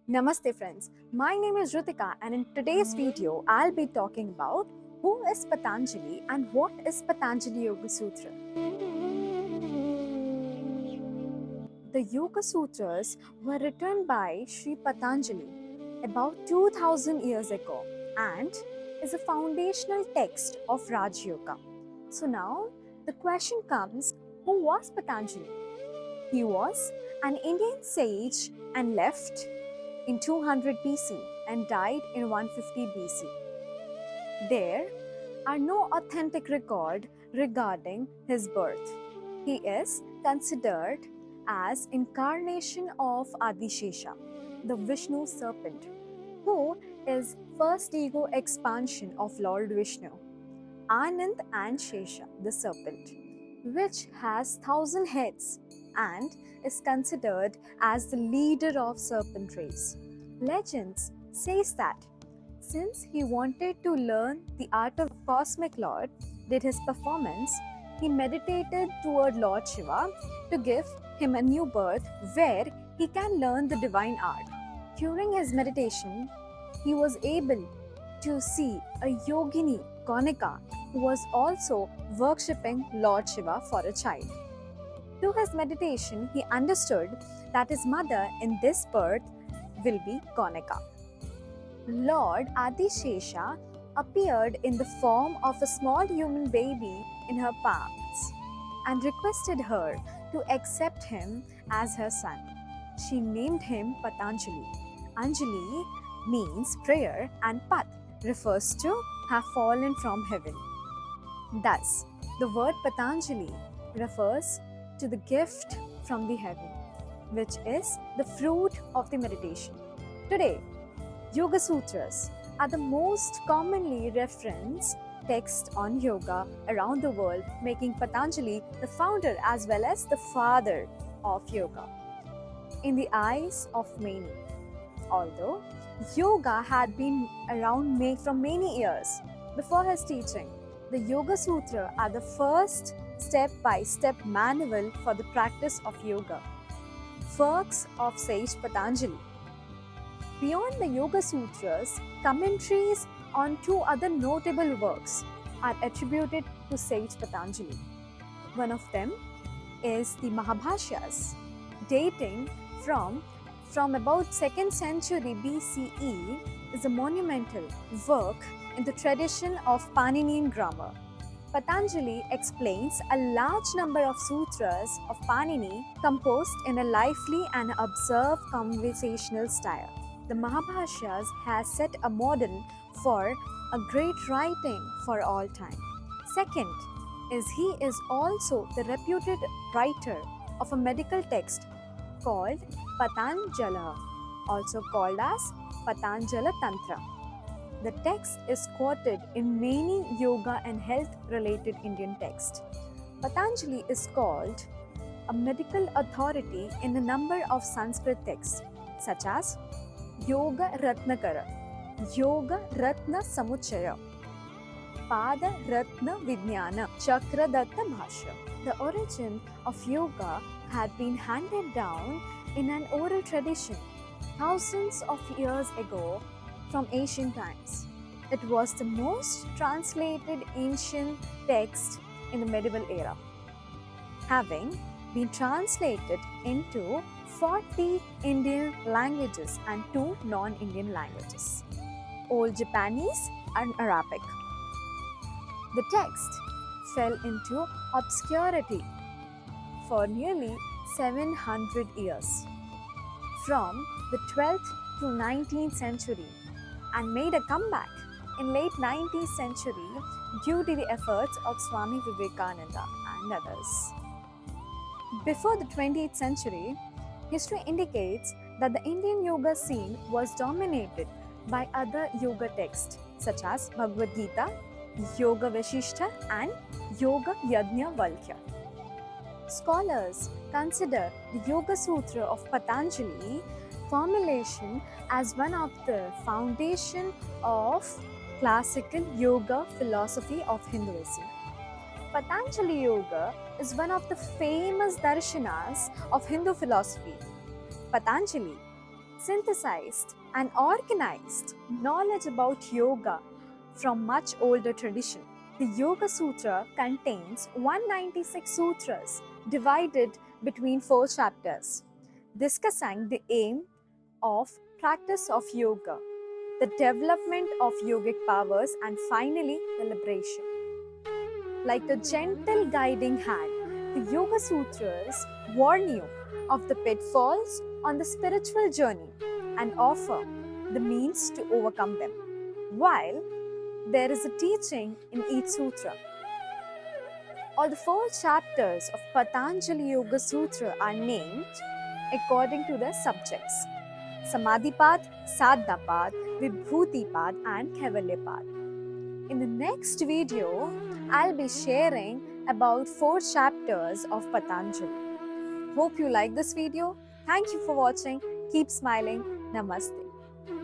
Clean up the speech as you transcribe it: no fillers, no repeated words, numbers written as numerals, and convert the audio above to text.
Namaste friends, my name is Rittikaa and in today's video I'll be talking about who is Patanjali and what is Patanjali Yoga Sutra. The Yoga Sutras were written by Sri Patanjali about 2000 years ago and is a foundational text of Raj Yoga. So now the question comes, who was Patanjali? He was an Indian sage and left in 200 BC and died in 150 BC. There are no authentic record regarding his birth. He is considered as incarnation of Adishesha, the Vishnu serpent, who is first ego expansion of Lord Vishnu, Anand and Shesha, the serpent, which has 1,000 heads and is considered as the leader of serpent race. Legends says that since he wanted to learn the art of cosmic lord, did his performance, he meditated toward Lord Shiva to give him a new birth where he can learn the divine art. During his meditation, he was able to see a yogini, Kanika, who was also worshipping Lord Shiva for a child. Through his meditation, he understood that his mother in this birth will be Kanika. Lord Adishesha appeared in the form of a small human baby in her palms and requested her to accept him as her son. She named him Patanjali. Anjali means prayer and Pat refers to have fallen from heaven. Thus, the word Patanjali refers to the gift from the heaven, which is the fruit of the meditation. Today, Yoga Sutras are the most commonly referenced texts on yoga around the world, making Patanjali the founder as well as the father of yoga in the eyes of many. Although yoga had been around from many years before his teaching, the Yoga Sutra are the first step-by-step manual for the practice of yoga, works of sage Patanjali. Beyond the Yoga Sutras, commentaries on two other notable works are attributed to sage Patanjali. One of them is the Mahabhashyas, dating from about 2nd century BCE, is a monumental work in the tradition of Paninian grammar. Patanjali explains a large number of sutras of Panini composed in a lively and observed conversational style. The Mahabhashyas has set a model for a great writing for all time. Second is he is also the reputed writer of a medical text called Patanjala, also called as Patanjala Tantra. The text is quoted in many yoga and health-related Indian texts. Patanjali is called a medical authority in a number of Sanskrit texts, such as Yoga Ratnakara, Yoga Ratna Samuchaya, Pada Ratna Vijnana, Chakradatta Bhashya. The origin of yoga had been handed down in an oral tradition thousands of years ago from ancient times. It was the most translated ancient text in the medieval era, having been translated into 40 Indian languages and 2 non-Indian languages, Old Japanese and Arabic. The text fell into obscurity for nearly 700 years, from the 12th to 19th century, and made a comeback in late 19th century due to the efforts of Swami Vivekananda and others. Before the 20th century, history indicates that the Indian yoga scene was dominated by other yoga texts such as Bhagavad Gita, Yoga Vasishtha and Yoga Yajna Valkya. Scholars consider the Yoga Sutra of Patanjali formulation as one of the foundation of classical yoga philosophy of Hinduism. Patanjali Yoga is one of the famous darshanas of Hindu philosophy. Patanjali synthesized and organized knowledge about yoga from much older tradition. The Yoga Sutra contains 196 sutras divided between 4 chapters, discussing the aim of practice of yoga, the development of yogic powers, and finally the liberation. Like a gentle guiding hand, the Yoga Sutras warn you of the pitfalls on the spiritual journey and offer the means to overcome them. While there is a teaching in each sutra. All the 4 chapters of Patanjali Yoga Sutra are named according to their subjects: Samadhipad, Sadhapad, Vibhutipad, and Kaivalyapad. In the next video, I'll be sharing about 4 chapters of Patanjali. Hope you like this video. Thank you for watching. Keep smiling. Namaste.